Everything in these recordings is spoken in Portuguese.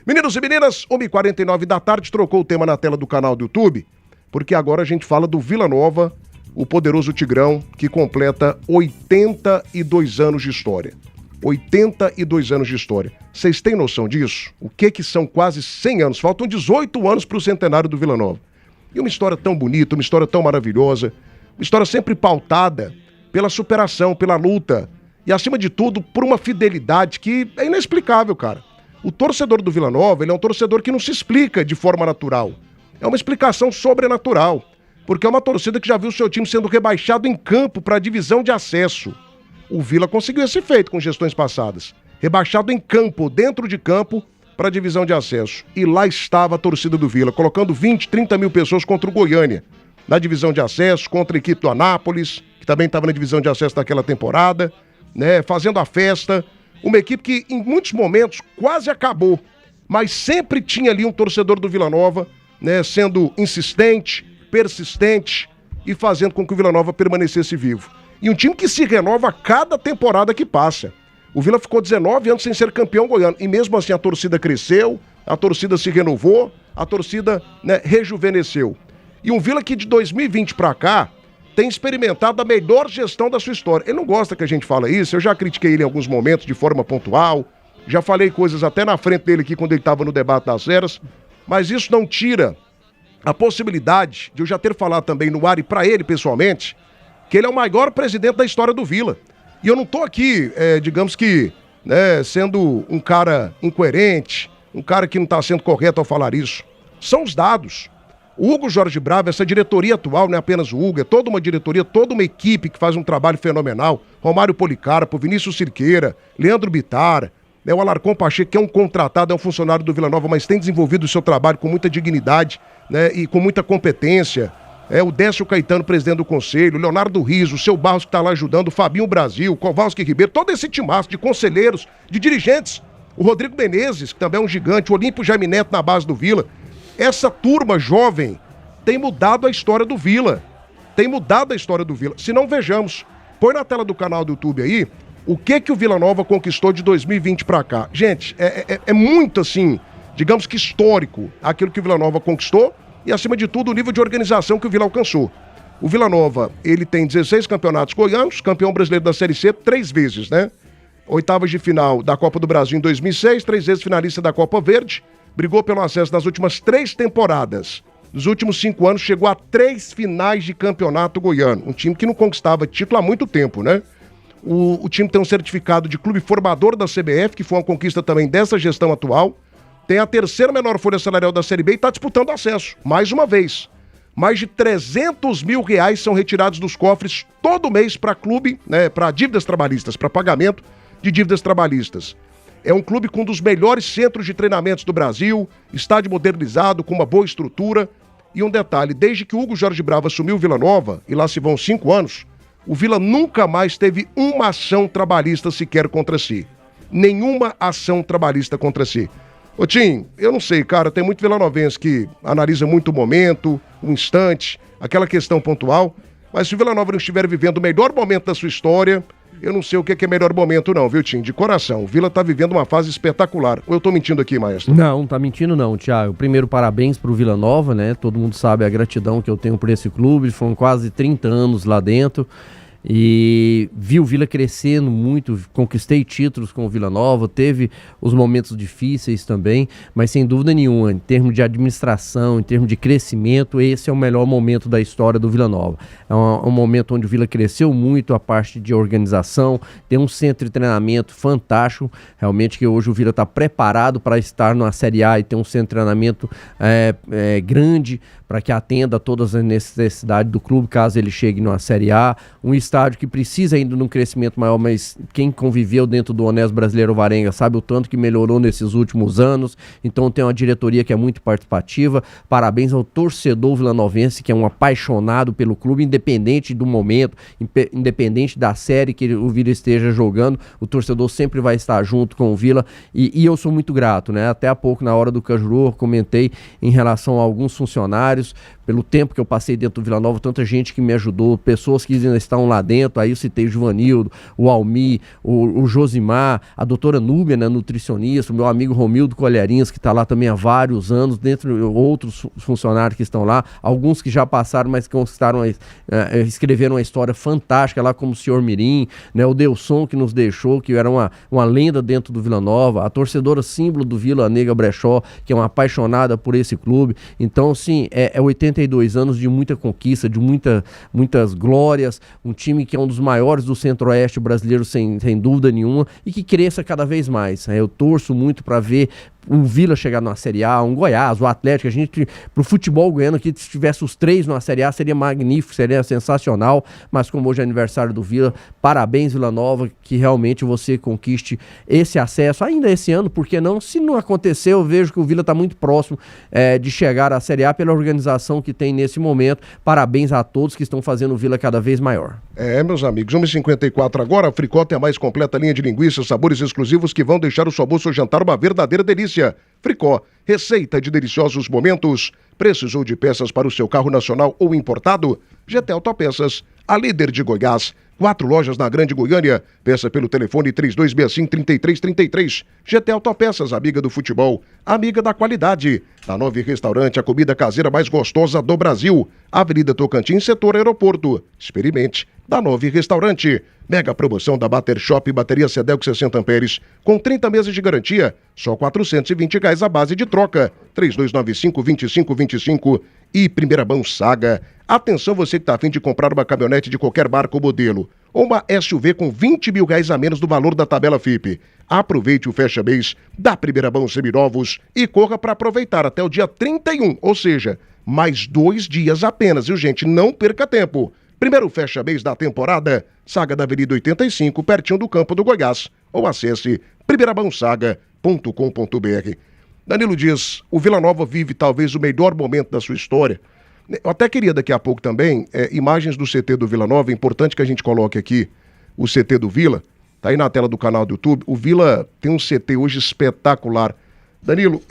Meninos e meninas, 1h49 da tarde, trocou o tema na tela do canal do YouTube, porque agora a gente fala do Vila Nova, o poderoso Tigrão, que completa 82 anos de história. 82 anos de história. Vocês têm noção disso? O que são quase 100 anos? Faltam 18 anos para o centenário do Vila Nova. E uma história tão bonita, uma história tão maravilhosa, uma história sempre pautada pela superação, pela luta e, acima de tudo, por uma fidelidade que é inexplicável, cara. O torcedor do Vila Nova, ele é um torcedor que não se explica de forma natural. É uma explicação sobrenatural, porque é uma torcida que já viu seu time sendo rebaixado em campo para a divisão de acesso. O Vila conseguiu esse feito com gestões passadas. Rebaixado em campo, dentro de campo, para a divisão de acesso. E lá estava a torcida do Vila, colocando 20, 30 mil pessoas contra o Goiânia, na divisão de acesso, contra a equipe do Anápolis, que também estava na divisão de acesso naquela temporada, né, fazendo a festa. Uma equipe que, em muitos momentos, quase acabou, mas sempre tinha ali um torcedor do Vila Nova, né, sendo insistente, persistente e fazendo com que o Vila Nova permanecesse vivo. E um time que se renova a cada temporada que passa. O Vila ficou 19 anos sem ser campeão goiano. E mesmo assim a torcida cresceu, a torcida se renovou, a torcida, né, rejuvenesceu. E um Vila que de 2020 para cá tem experimentado a melhor gestão da sua história. Ele não gosta que a gente fale isso, eu já critiquei ele em alguns momentos de forma pontual, já falei coisas até na frente dele aqui quando ele estava no debate das eras, mas isso não tira a possibilidade de eu já ter falado também no ar e para ele pessoalmente, que ele é o maior presidente da história do Vila. E eu não tô aqui, digamos que, né, sendo um cara incoerente, um cara que não está sendo correto ao falar isso. São os dados. O Hugo Jorge Bravo, essa diretoria atual, não é apenas o Hugo, é toda uma diretoria, toda uma equipe que faz um trabalho fenomenal. Romário Policarpo, Vinícius Cirqueira, Leandro Bittar, né, o Alarcon Pacheco, que é um contratado, é um funcionário do Vila Nova, mas tem desenvolvido o seu trabalho com muita dignidade, né, e com muita competência. O Décio Caetano, presidente do conselho, Leonardo Riso, o seu Barros que está lá ajudando, o Fabinho Brasil, Kowalski Ribeiro, todo esse timaço de conselheiros, de dirigentes, o Rodrigo Menezes, que também é um gigante, o Olímpio Jaime Neto na base do Vila. Essa turma jovem tem mudado a história do Vila. Tem mudado a história do Vila. Se não, vejamos. Põe na tela do canal do YouTube aí o que o Vila Nova conquistou de 2020 para cá. Gente, é muito assim, digamos que histórico, aquilo que o Vila Nova conquistou. E, acima de tudo, o nível de organização que o Vila alcançou. O Vila Nova, ele tem 16 campeonatos goianos, campeão brasileiro da Série C 3 vezes, né? Oitavas de final da Copa do Brasil em 2006, 3 vezes finalista da Copa Verde, brigou pelo acesso nas últimas 3 temporadas. Nos últimos 5 anos, chegou a 3 finais de campeonato goiano. Um time que não conquistava título há muito tempo, né? O time tem um certificado de clube formador da CBF, que foi uma conquista também dessa gestão atual. Tem a terceira menor folha salarial da Série B e está disputando acesso, mais uma vez. Mais de 300 mil reais são retirados dos cofres todo mês para clube, né, para dívidas trabalhistas, para pagamento de dívidas trabalhistas. É um clube com um dos melhores centros de treinamentos do Brasil, estádio modernizado, com uma boa estrutura. E um detalhe, desde que o Hugo Jorge Bravo assumiu o Vila Nova, e lá se vão 5 anos, o Vila nunca mais teve uma ação trabalhista sequer contra si. Nenhuma ação trabalhista contra si. Ô Tim, eu não sei, cara, tem muito vilanovense que analisa muito o momento, o instante, aquela questão pontual, mas se o Vila Nova não estiver vivendo o melhor momento da sua história, eu não sei o que é melhor momento não, viu Tim? De coração, o Vila tá vivendo uma fase espetacular. Ou eu tô mentindo aqui, maestro? Não tá mentindo não, Thiago. Primeiro, parabéns pro Vila Nova, né? Todo mundo sabe a gratidão que eu tenho por esse clube, foram quase 30 anos lá dentro. E vi o Vila crescendo muito, conquistei títulos com o Vila Nova, teve os momentos difíceis também, mas sem dúvida nenhuma, em termos de administração, em termos de crescimento, esse é o melhor momento da história do Vila Nova. É um momento onde o Vila cresceu muito, a parte de organização, tem um centro de treinamento fantástico, realmente que hoje o Vila está preparado para estar na Série A e ter um centro de treinamento grande, para que atenda a todas as necessidades do clube, caso ele chegue numa Série A, um estádio que precisa ainda de um crescimento maior, mas quem conviveu dentro do Honesto Brasileiro Varenga sabe o tanto que melhorou nesses últimos anos, então tem uma diretoria que é muito participativa. Parabéns ao torcedor vilanovense, que é um apaixonado pelo clube, independente do momento, independente da série que o Vila esteja jogando, o torcedor sempre vai estar junto com o Vila, e eu sou muito grato, né? Até há pouco, na hora do Cajuru, comentei em relação a alguns funcionários, pelo tempo que eu passei dentro do Vila Nova, tanta gente que me ajudou, pessoas que ainda estão lá dentro, aí eu citei o Juvanildo, o Almi, o Josimar, a doutora Núbia, né, nutricionista, o meu amigo Romildo Colherinhas, que está lá também há vários anos, dentre outros funcionários que estão lá, alguns que já passaram, mas que conquistaram, escreveram uma história fantástica lá, como o senhor Mirim, né, o Delson, que nos deixou, que era uma lenda dentro do Vila Nova, a torcedora símbolo do Vila, Nega Brechó, que é uma apaixonada por esse clube. Então, sim, é 82 anos de muita conquista, de muitas glórias, um time que é um dos maiores do Centro-Oeste brasileiro, sem dúvida nenhuma, e que cresça cada vez mais. Eu torço muito para ver o Vila chegar na Série A, um Goiás, o Atlético, pro futebol goiano aqui, se tivesse os 3 na Série A, seria magnífico, seria sensacional, mas como hoje é aniversário do Vila, parabéns Vila Nova, que realmente você conquiste esse acesso, ainda esse ano, porque não? Se não acontecer, eu vejo que o Vila está muito próximo de chegar à Série A pela organização que tem nesse momento. Parabéns a todos que estão fazendo o Vila cada vez maior. Meus amigos, 1h54 agora, a Fricó tem a mais completa linha de linguiças, sabores exclusivos que vão deixar o seu almoço ou jantar uma verdadeira delícia. Fricó, receita de deliciosos momentos. Precisou de peças para o seu carro nacional ou importado? GT Autopeças, a líder de Goiás. 4 lojas na Grande Goiânia. Peça pelo telefone 3265-3333. GT Autopeças, amiga do futebol, amiga da qualidade. Na Nove Restaurante, a comida caseira mais gostosa do Brasil. Avenida Tocantins, setor aeroporto. Experimente. Da Nove Restaurante. Mega promoção da Bater Shop, bateria Sedelco 60 amperes, com 30 meses de garantia, só R$ 420 a base de troca. 3295-2525 e Primeira Mão Saga. Atenção você que está a fim de comprar uma caminhonete de qualquer marca ou modelo, ou uma SUV com R$20 mil a menos do valor da tabela FIP. Aproveite o Fecha Mês da Primeira Mão Seminovos e corra para aproveitar até o dia 31, ou seja, mais 2 dias apenas, viu gente? Não perca tempo. Primeiro Fecha Mês da temporada, Saga da Avenida 85, pertinho do Campo do Goiás. Ou acesse primeirabansaga.com.br. Danilo Dias, o Vila Nova vive talvez o melhor momento da sua história. Eu até queria daqui a pouco também, imagens do CT do Vila Nova, é importante que a gente coloque aqui o CT do Vila, tá aí na tela do canal do YouTube. O Vila tem um CT hoje espetacular. Danilo,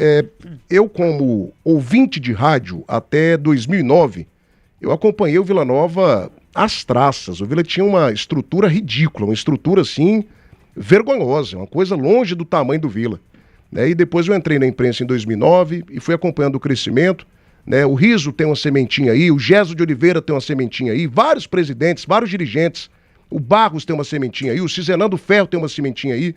eu como ouvinte de rádio até 2009, eu acompanhei o Vila Nova às traças. O Vila tinha uma estrutura ridícula, uma estrutura assim, vergonhosa, uma coisa longe do tamanho do Vila. E depois eu entrei na imprensa em 2009 e fui acompanhando o crescimento. O Riso tem uma sementinha aí, o Geso de Oliveira tem uma sementinha aí, vários presidentes, vários dirigentes, o Barros tem uma sementinha aí, o Cizenando Ferro tem uma sementinha aí,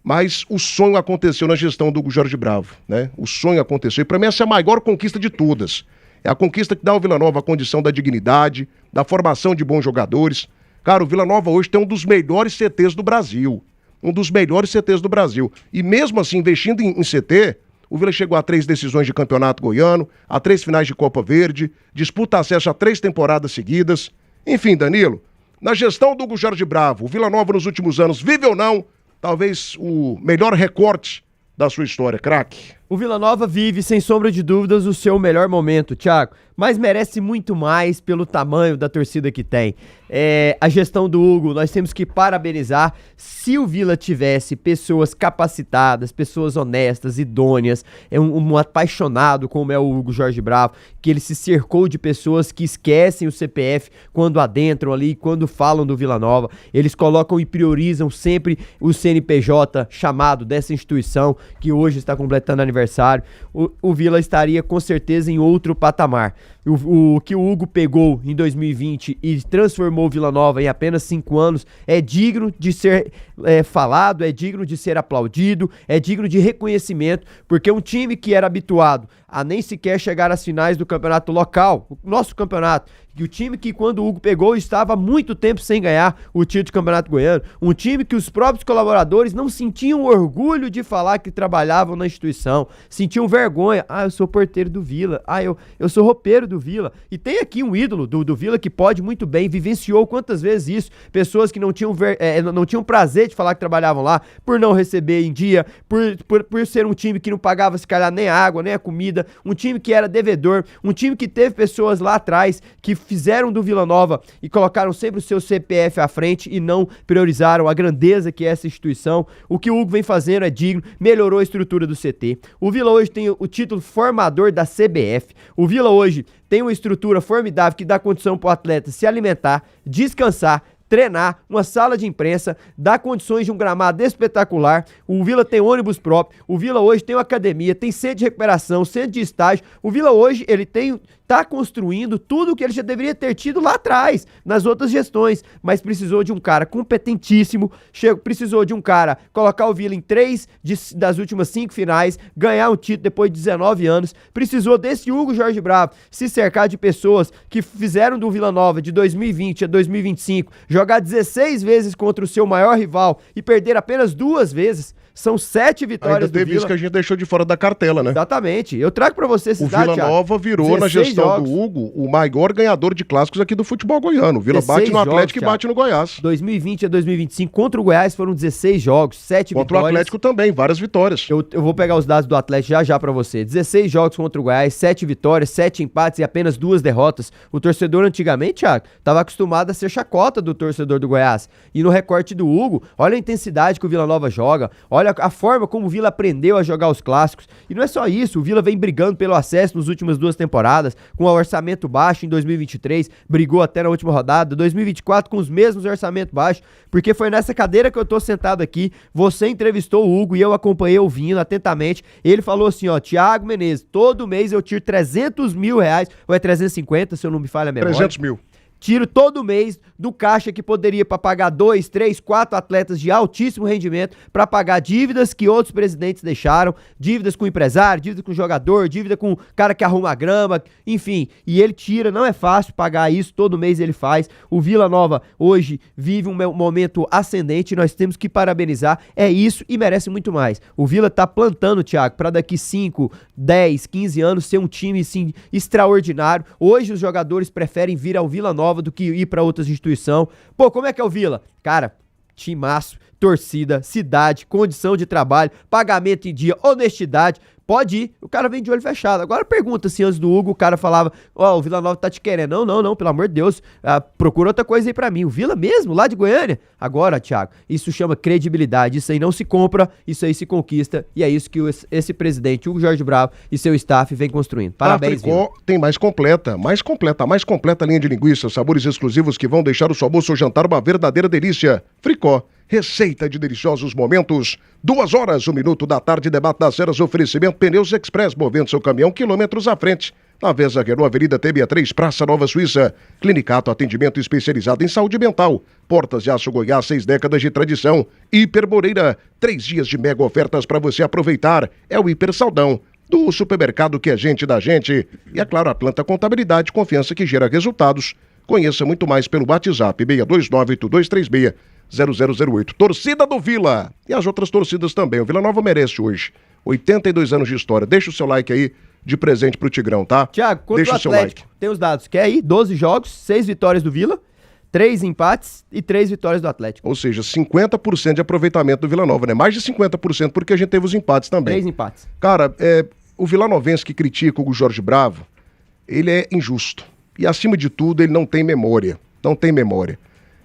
mas o sonho aconteceu na gestão do Hugo Jorge Bravo. O sonho aconteceu, e para mim essa é a maior conquista de todas. É a conquista que dá ao Vila Nova a condição da dignidade, da formação de bons jogadores. Cara, o Vila Nova hoje tem um dos melhores CTs do Brasil. Um dos melhores CTs do Brasil. E mesmo assim, investindo em CT, o Vila chegou a 3 decisões de campeonato goiano, a 3 finais de Copa Verde, disputa acesso a 3 temporadas seguidas. Enfim, Danilo, na gestão do Hugo Jorge Bravo, o Vila Nova nos últimos anos, vive ou não, talvez o melhor recorte da sua história, craque. O Vila Nova vive, sem sombra de dúvidas, o seu melhor momento, Thiago, mas merece muito mais pelo tamanho da torcida que tem. A gestão do Hugo, nós temos que parabenizar. Se o Vila tivesse pessoas capacitadas, pessoas honestas, idôneas, um apaixonado como é o Hugo Jorge Bravo, que ele se cercou de pessoas que esquecem o CPF quando adentram ali, quando falam do Vila Nova, eles colocam e priorizam sempre o CNPJ chamado dessa instituição, que hoje está completando aniversário. O Vila estaria com certeza em outro patamar. O que o Hugo pegou em 2020 e transformou o Vila Nova em apenas 5 anos é digno de ser falado, é digno de ser aplaudido, é digno de reconhecimento, porque um time que era habituado a nem sequer chegar às finais do campeonato local, o nosso campeonato, e o time que quando o Hugo pegou estava há muito tempo sem ganhar o título de campeonato goiano, um time que os próprios colaboradores não sentiam orgulho de falar que trabalhavam na instituição, sentiam vergonha. Eu sou porteiro do Vila, eu sou roupeiro do Vila, e tem aqui um ídolo do Vila que pode muito bem, vivenciou quantas vezes isso, pessoas que não tinham prazer de falar que trabalhavam lá, por não receber em dia, por ser um time que não pagava se calhar nem a água, nem a comida, um time que era devedor, um time que teve pessoas lá atrás que fizeram do Vila Nova e colocaram sempre o seu CPF à frente e não priorizaram a grandeza que é essa instituição. O que o Hugo vem fazendo é digno, melhorou a estrutura do CT. O Vila hoje tem o título formador da CBF. O Vila hoje tem uma estrutura formidável que dá condição para o atleta se alimentar, descansar, treinar, uma sala de imprensa, dá condições de um gramado espetacular. O Vila tem ônibus próprio, o Vila hoje tem uma academia, tem centro de recuperação, centro de estágio. O Vila hoje, ele tá construindo tudo o que ele já deveria ter tido lá atrás, nas outras gestões, mas precisou de um cara competentíssimo, precisou de um cara colocar o Vila em 3 das últimas 5 finais, ganhar um título depois de 19 anos, precisou desse Hugo Jorge Bravo se cercar de pessoas que fizeram do Vila Nova de 2020 a 2025 jogar 16 vezes contra o seu maior rival e perder apenas 2 vezes. São 7 vitórias do Vila. Teve isso que a gente deixou de fora da cartela, né? Exatamente. Eu trago pra você esses dados, O Vila Nova virou, na gestão do Hugo, o maior ganhador de clássicos aqui do futebol goiano. O Vila bate no Atlético e bate no Goiás. 2020 a 2025, contra o Goiás foram 16 jogos, 7 vitórias. Contra o Atlético também, várias vitórias. Eu vou pegar os dados do Atlético já pra você. 16 jogos contra o Goiás, 7 vitórias, 7 empates e apenas 2 derrotas. O torcedor antigamente, Thiago, tava acostumado a ser chacota do torcedor do Goiás. E no recorte do Hugo, olha a intensidade que o Vila Nova joga, olha a forma como o Vila aprendeu a jogar os clássicos. E não é só isso, o Vila vem brigando pelo acesso nas últimas 2 temporadas, com o orçamento baixo em 2023, brigou até na última rodada, 2024 com os mesmos orçamentos baixos, porque foi nessa cadeira que eu tô sentado aqui, você entrevistou o Hugo e eu acompanhei ouvindo atentamente, ele falou assim, ó, Thiago Menezes, todo mês eu tiro 300 mil reais, ou é 350, se eu não me falha a memória. 300 mil. Tiro todo mês do caixa que poderia para pagar 2, 3, 4 atletas de altíssimo rendimento, para pagar dívidas que outros presidentes deixaram, dívidas com empresário, dívida com jogador, dívida com cara que arruma a grama, enfim. E ele tira, não é fácil pagar isso, todo mês ele faz. O Vila Nova hoje vive um momento ascendente, nós temos que parabenizar, é isso e merece muito mais. O Vila tá plantando, Thiago, para daqui 5, 10, 15 anos ser um time assim, extraordinário. Hoje os jogadores preferem vir ao Vila Nova do que ir pra outras instituições. Pô, como é que é o Vila? Cara, timaço, torcida, cidade, condição de trabalho, pagamento em dia, honestidade. Pode ir, o cara vem de olho fechado. Agora pergunta se antes do Hugo o cara falava, ó, o Vila Nova tá te querendo. Não, pelo amor de Deus, procura outra coisa aí pra mim. O Vila mesmo, lá de Goiânia? Agora, Thiago, isso chama credibilidade, isso aí não se compra, isso aí se conquista, e é isso que esse presidente, Hugo Jorge Bravo, e seu staff vem construindo. Parabéns, Vila. A Fricó tem mais completa linha de linguiças, sabores exclusivos que vão deixar o seu almoço ou jantar uma verdadeira delícia. Fricó. Receita de deliciosos momentos. 2 horas, 1 minuto da tarde, debate das ceras, oferecimento Pneus Express, movendo seu caminhão quilômetros à frente. Na Vesa Renault, Avenida TB3, Praça Nova Suíça. Clinicato, atendimento especializado em saúde mental. Portas de Aço Goiás, 6 décadas de tradição. Hiper Moreira, 3 dias de mega ofertas para você aproveitar. É o Hiper Saldão, do supermercado que é gente da gente. E é claro, Atlanta Contabilidade, confiança que gera resultados. Conheça muito mais pelo WhatsApp 6298236 0008. Torcida do Vila e as outras torcidas também. O Vila Nova merece hoje 82 anos de história. Deixa o seu like aí de presente pro Tigrão, tá? Thiago, contra o Atlético, tem os dados. Quer aí? 12 jogos, 6 vitórias do Vila, 3 empates e 3 vitórias do Atlético. Ou seja, 50% de aproveitamento do Vila Nova, né? Mais de 50% porque a gente teve os empates também. 3 empates. Cara, o vilanovense que critica o Jorge Bravo, ele é injusto. E acima de tudo, ele não tem memória. Não tem memória.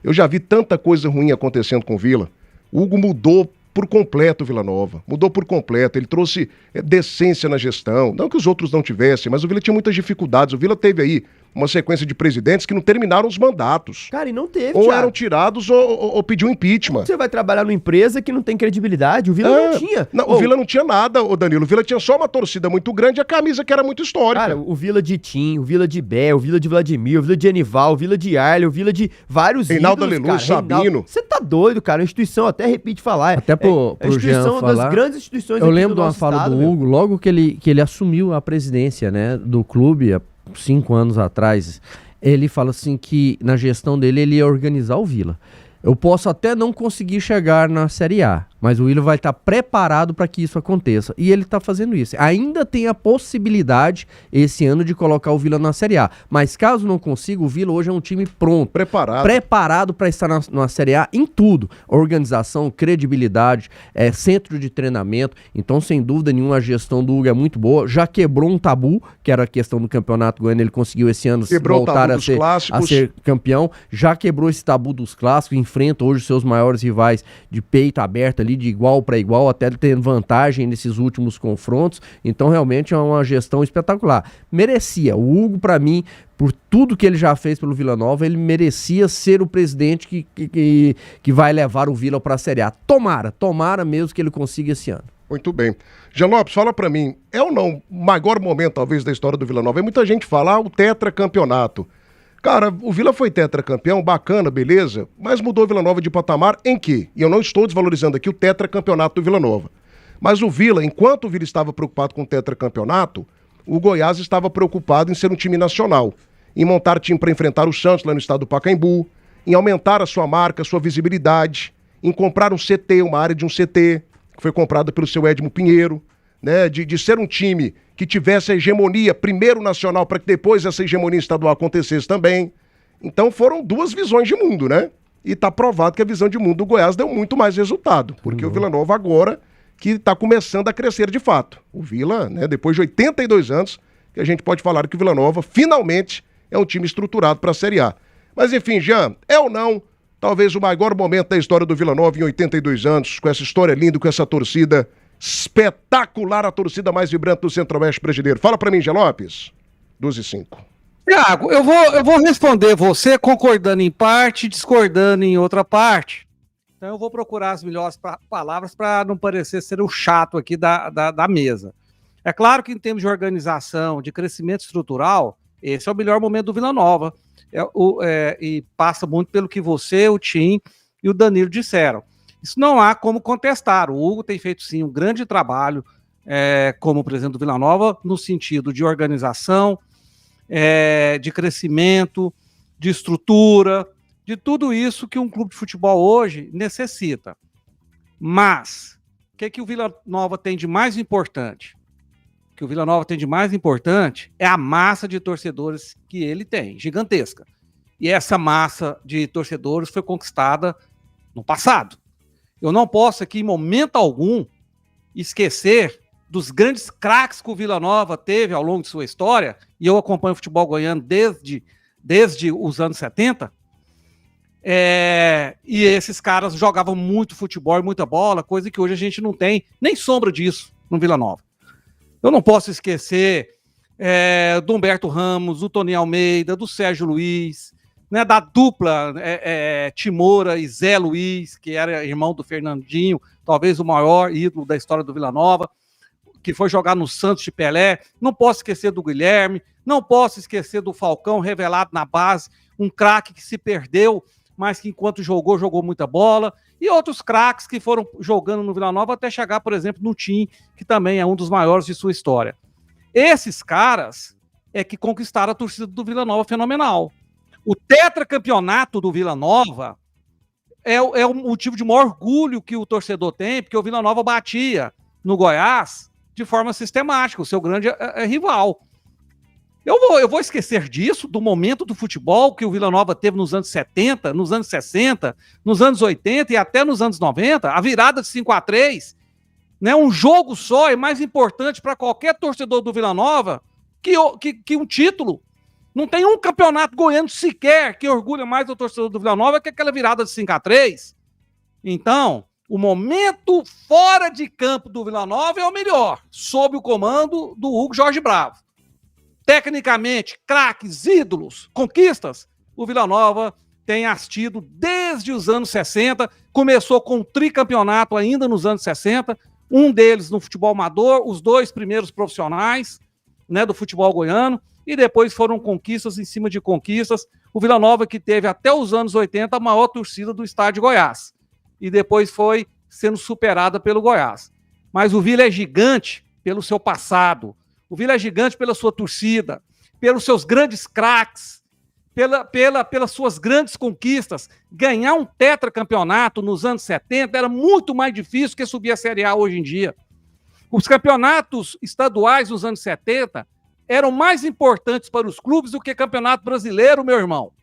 Eu já vi tanta coisa ruim acontecendo com o Vila. O Hugo mudou por completo o Vila Nova. Mudou por completo. Ele trouxe decência na gestão. Não que os outros não tivessem, mas o Vila tinha muitas dificuldades. O Vila teve aí uma sequência de presidentes que não terminaram os mandatos. Cara, e não teve, Ou Thiago. eram tirados ou pediu impeachment. Você vai trabalhar numa empresa que não tem credibilidade. O Vila não tinha. Não, o Vila não tinha nada, Danilo. O Vila tinha só uma torcida muito grande e a camisa que era muito histórica. Cara, o Vila de Tim, o Vila de Bé, o Vila de Vladimir, o Vila de Enival, o Vila de Arley, o Vila de vários Reinaldo ídolos, Aleluia, Sabino. Você tá doido, cara. A instituição, até repite falar. Até pro Jean falar. Das grandes instituições Eu aqui lembro do de uma nosso fala estado, do meu. Hugo, logo que ele assumiu a presidência, né, do clube, há 5 anos atrás, ele fala assim que na gestão dele ele ia organizar o Vila. Eu posso até não conseguir chegar na Série A, mas o Vila vai estar preparado para que isso aconteça. E ele está fazendo isso. Ainda tem a possibilidade, esse ano, de colocar o Vila na Série A. Mas caso não consiga, o Vila hoje é um time pronto. Preparado para estar na Série A em tudo. Organização, credibilidade, centro de treinamento. Então, sem dúvida nenhuma, a gestão do Hugo é muito boa. Já quebrou um tabu, que era a questão do Campeonato Goiano. Ele conseguiu esse ano voltar a ser campeão. Já quebrou esse tabu dos clássicos. Enfrenta hoje os seus maiores rivais de peito aberto ali de igual para igual, até tendo vantagem nesses últimos confrontos. Então, realmente é uma gestão espetacular. Merecia. O Hugo, para mim, por tudo que ele já fez pelo Vila Nova, ele merecia ser o presidente que vai levar o Vila para a Série A. Tomara mesmo que ele consiga esse ano. Muito bem. Jean Lopes, fala pra mim, é ou não o maior momento, talvez, da história do Vila Nova? Muita gente fala, o tetracampeonato. Cara, o Vila foi tetracampeão, bacana, beleza, mas mudou o Vila Nova de patamar em quê? E eu não estou desvalorizando aqui o tetracampeonato do Vila Nova. Mas o Vila, enquanto o Vila estava preocupado com o tetracampeonato, o Goiás estava preocupado em ser um time nacional, em montar time para enfrentar o Santos lá no estado do Pacaembu, em aumentar a sua marca, a sua visibilidade, em comprar um CT, uma área de um CT, que foi comprada pelo seu Edmo Pinheiro, né, de ser um time que tivesse a hegemonia primeiro nacional para que depois essa hegemonia estadual acontecesse também. Então foram duas visões de mundo, né? E tá provado que a visão de mundo do Goiás deu muito mais resultado, porque o Vila Nova agora que está começando a crescer de fato. O Vila, né, depois de 82 anos, que a gente pode falar que o Vila Nova finalmente é um time estruturado para a Série A. Mas enfim, Jean, é ou não talvez o maior momento da história do Vila Nova em 82 anos, com essa história linda, com essa torcida espetacular, a torcida mais vibrante do Centro-Oeste brasileiro. Fala pra mim, Jean Lopes. 12:05. Thiago, eu vou responder você concordando em parte, discordando em outra parte. Então eu vou procurar as melhores palavras para não parecer ser o chato aqui da mesa. É claro que em termos de organização, de crescimento estrutural, esse é o melhor momento do Vila Nova. E passa muito pelo que você, o Tim e o Danilo disseram. Isso não há como contestar. O Hugo tem feito, sim, um grande trabalho como presidente do Vila Nova, no sentido de organização, de crescimento, de estrutura, de tudo isso que um clube de futebol hoje necessita. Mas, o que o Vila Nova tem de mais importante? O que o Vila Nova tem de mais importante é a massa de torcedores que ele tem, gigantesca. E essa massa de torcedores foi conquistada no passado. Eu não posso aqui, em momento algum, esquecer dos grandes craques que o Vila Nova teve ao longo de sua história, e eu acompanho o futebol goiano desde os anos 70, e esses caras jogavam muito futebol e muita bola, coisa que hoje a gente não tem nem sombra disso no Vila Nova. Eu não posso esquecer do Humberto Ramos, do Tony Almeida, do Sérgio Luiz, né, da dupla Timora e Zé Luiz, que era irmão do Fernandinho, talvez o maior ídolo da história do Vila Nova, que foi jogar no Santos de Pelé. Não posso esquecer do Guilherme, não posso esquecer do Falcão, revelado na base, um craque que se perdeu, mas que enquanto jogou muita bola, e outros craques que foram jogando no Vila Nova até chegar, por exemplo, no Tim, que também é um dos maiores de sua história. Esses caras que conquistaram a torcida do Vila Nova fenomenal. O tetracampeonato do Vila Nova é o motivo de maior orgulho que o torcedor tem, porque o Vila Nova batia no Goiás de forma sistemática, o seu grande rival. Eu vou esquecer disso, do momento do futebol que o Vila Nova teve nos anos 70, nos anos 60, nos anos 80 e até nos anos 90, a virada de 5-3, né? Um jogo só é mais importante para qualquer torcedor do Vila Nova que um título. Não tem um campeonato goiano sequer que orgulha mais o torcedor do Vila Nova que aquela virada de 5-3. Então, o momento fora de campo do Vila Nova é o melhor, sob o comando do Hugo Jorge Bravo. Tecnicamente, craques, ídolos, conquistas, o Vila Nova tem assistido desde os anos 60, começou com um tricampeonato ainda nos anos 60, um deles no futebol amador, os dois primeiros profissionais, né, do futebol goiano, e depois foram conquistas em cima de conquistas. O Vila Nova que teve até os anos 80 a maior torcida do estado de Goiás, e depois foi sendo superada pelo Goiás. Mas o Vila é gigante pelo seu passado, o Vila é gigante pela sua torcida, pelos seus grandes craques, pelas suas grandes conquistas. Ganhar um tetracampeonato nos anos 70 era muito mais difícil que subir a Série A hoje em dia. Os campeonatos estaduais dos anos 70 eram mais importantes para os clubes do que campeonato brasileiro, meu irmão.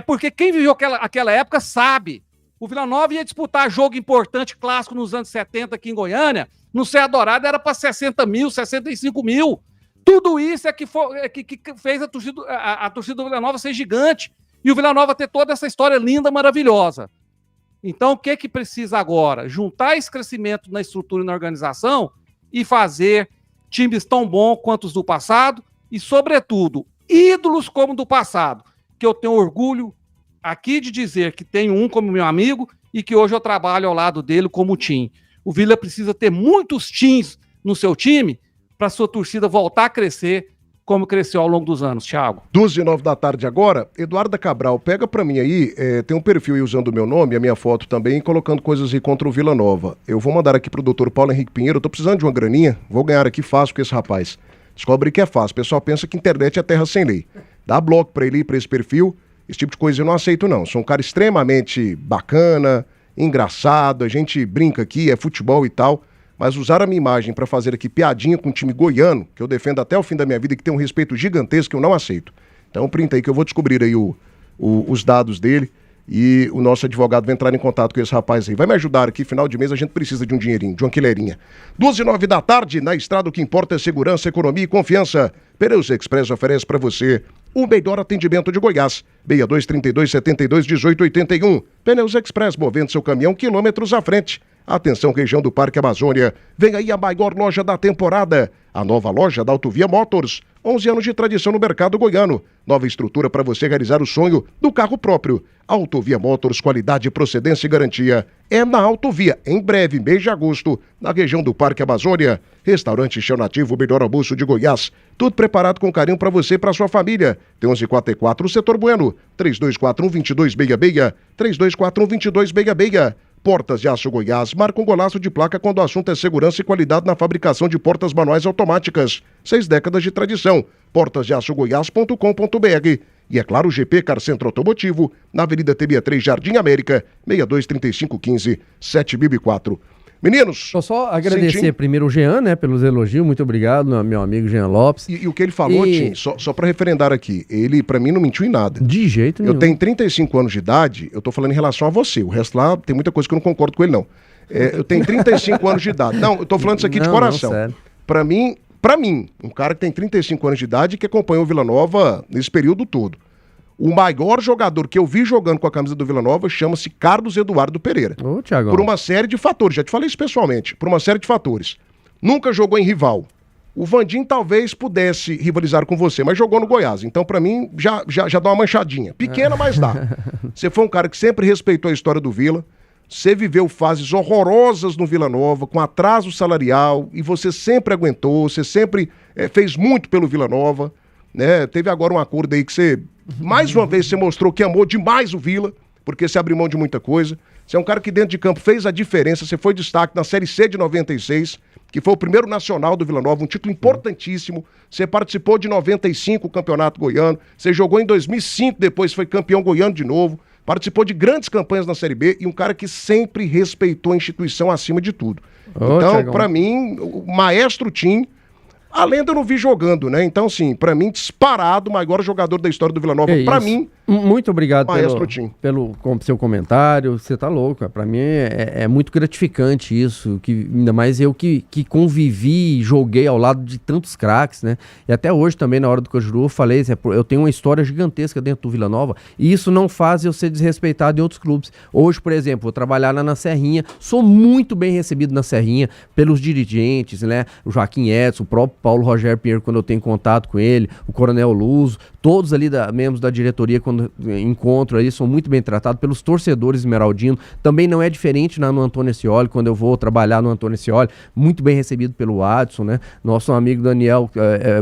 Porque quem viveu aquela época sabe. O Vila Nova ia disputar jogo importante, clássico, nos anos 70 aqui em Goiânia. No Serra Dourada era para 60 mil, 65 mil. Tudo isso que fez a torcida do Vila Nova ser gigante. E o Vila Nova ter toda essa história linda, maravilhosa. Então, o que precisa agora? Juntar esse crescimento na estrutura e na organização e fazer times tão bons quanto os do passado e, sobretudo, ídolos como o do passado, que eu tenho orgulho aqui de dizer que tenho um como meu amigo e que hoje eu trabalho ao lado dele como Tim. O Vila precisa ter muitos Tims no seu time para sua torcida voltar a crescer como cresceu ao longo dos anos, Thiago. 12h09 da tarde agora. Eduarda Cabral, pega pra mim aí, tem um perfil aí usando o meu nome, a minha foto também, colocando coisas aí contra o Vila Nova. Eu vou mandar aqui pro doutor Paulo Henrique Pinheiro, eu tô precisando de uma graninha, vou ganhar aqui fácil com esse rapaz. Descobre que é fácil, o pessoal pensa que internet é terra sem lei. Dá bloco pra ele, pra esse perfil, esse tipo de coisa eu não aceito não. Sou um cara extremamente bacana, engraçado, a gente brinca aqui, é futebol e tal. Mas usar a minha imagem para fazer aqui piadinha com um time goiano, que eu defendo até o fim da minha vida e que tem um respeito gigantesco, eu não aceito. Então printa aí que eu vou descobrir aí os dados dele e o nosso advogado vai entrar em contato com esse rapaz aí. Vai me ajudar aqui, final de mês a gente precisa de um dinheirinho, de uma quileirinha. 12h09 da tarde, na estrada o que importa é segurança, economia e confiança. Pneus Express oferece para você o melhor atendimento de Goiás. 6232721881. Pneus Express, movendo seu caminhão quilômetros à frente. Atenção, região do Parque Amazônia. Vem aí a maior loja da temporada. A nova loja da Autovia Motors. 11 anos de tradição no mercado goiano. Nova estrutura para você realizar o sonho do carro próprio. Autovia Motors, qualidade, procedência e garantia. É na Autovia, em breve, mês de agosto, na região do Parque Amazônia. Restaurante Chão Nativo, o melhor almoço de Goiás. Tudo preparado com carinho para você e para sua família. Tem 1144, Setor Bueno. 3241-2266. 3241-2266. Portas de Aço Goiás marca um golaço de placa quando o assunto é segurança e qualidade na fabricação de portas manuais automáticas. 6 décadas de tradição. portasdeaçogoiás.com.br. E é claro, o GP Car Centro Automotivo, na Avenida TB3, Jardim América, 623515 7BB4. Meninos... Só agradecer primeiro o Jean, né, pelos elogios, muito obrigado, meu amigo Jean Lopes. E o que ele falou, Tim, só para referendar aqui, ele pra mim não mentiu em nada. De jeito nenhum. Eu tenho 35 anos de idade, eu tô falando em relação a você, o resto lá tem muita coisa que eu não concordo com ele não. Eu tenho 35 anos de idade. Não, eu tô falando isso aqui de coração. Sério. Pra mim, um cara que tem 35 anos de idade e que acompanhou o Vila Nova nesse período todo. O maior jogador que eu vi jogando com a camisa do Vila Nova chama-se Carlos Eduardo Pereira. Ô, Thiago. Por uma série de fatores, já te falei isso pessoalmente, por uma série de fatores. Nunca jogou em rival. O Vandim talvez pudesse rivalizar com você, mas jogou no Goiás. Então, pra mim, já dá uma manchadinha. Pequena, mas dá. Você foi um cara que sempre respeitou a história do Vila. Você viveu fases horrorosas no Vila Nova, com atraso salarial, e você sempre aguentou, você sempre fez muito pelo Vila Nova. Né? Teve agora um acordo aí que você, mais uma vez, você mostrou que amou demais o Vila, porque você abriu mão de muita coisa. Você é um cara que dentro de campo fez a diferença, você foi destaque na Série C de 96, que foi o primeiro nacional do Vila Nova, um título importantíssimo. Você participou de 95, o Campeonato Goiano, você jogou em 2005, depois foi campeão goiano de novo, participou de grandes campanhas na Série B e um cara que sempre respeitou a instituição acima de tudo. Então, pra mim, o maestro Tim, além de eu não vi jogando, né? Então, sim, pra mim, disparado, o maior jogador da história do Vila Nova. Pra mim, muito obrigado pelo seu comentário. Você tá louco, cara. Pra mim é muito gratificante isso. Ainda mais eu que convivi e joguei ao lado de tantos craques, né? E até hoje também, na hora do Cajuru, eu falei, eu tenho uma história gigantesca dentro do Vila Nova e isso não faz eu ser desrespeitado em outros clubes. Hoje, por exemplo, vou trabalhar lá na Serrinha, sou muito bem recebido na Serrinha pelos dirigentes, né? O Joaquim Edson, o próprio Paulo Rogério Pinheiro, quando eu tenho contato com ele, o Coronel Luso, todos ali membros da diretoria, quando encontro ali, são muito bem tratados pelos torcedores esmeraldinos. Também não é diferente no Antônio Scioli, quando eu vou trabalhar no Antônio Scioli, muito bem recebido pelo Adson, né? Nosso amigo Daniel,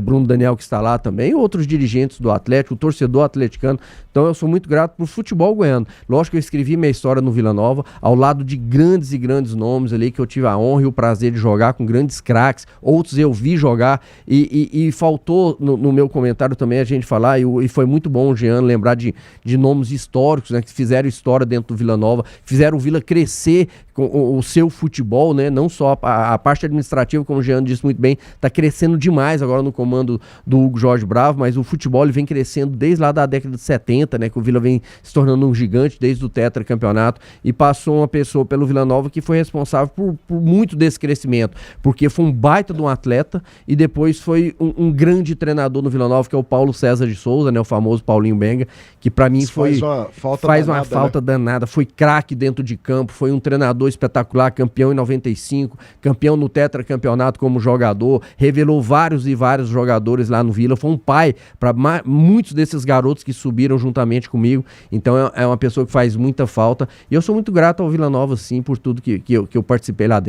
Bruno Daniel, que está lá também, outros dirigentes do Atlético, o torcedor atleticano. Então eu sou muito grato pro futebol goiano. Lógico que eu escrevi minha história no Vila Nova, ao lado de grandes e grandes nomes ali, que eu tive a honra e o prazer de jogar com grandes craques, outros eu vi jogar, e faltou no meu comentário também a gente falar, e foi muito bom o Jean lembrar de nomes históricos, né, que fizeram história dentro do Vila Nova, fizeram o Vila crescer o seu futebol, né? Não só a parte administrativa, como o Jean disse muito bem, está crescendo demais agora no comando do Hugo Jorge Bravo, mas o futebol ele vem crescendo desde lá da década de 70, né? Que o Vila vem se tornando um gigante desde o tetracampeonato, e passou uma pessoa pelo Vila Nova que foi responsável por muito desse crescimento, porque foi um baita de um atleta e depois foi um grande treinador no Vila Nova, que é o Paulo César de Souza, né? O famoso Paulinho Benga, que para mim faz uma falta danada, foi craque dentro de campo, foi um treinador espetacular, campeão em 95, campeão no tetracampeonato como jogador, revelou vários e vários jogadores lá no Vila, foi um pai para muitos desses garotos que subiram juntamente comigo, então é uma pessoa que faz muita falta, e eu sou muito grato ao Vila Nova, sim, por tudo que eu participei lá dentro.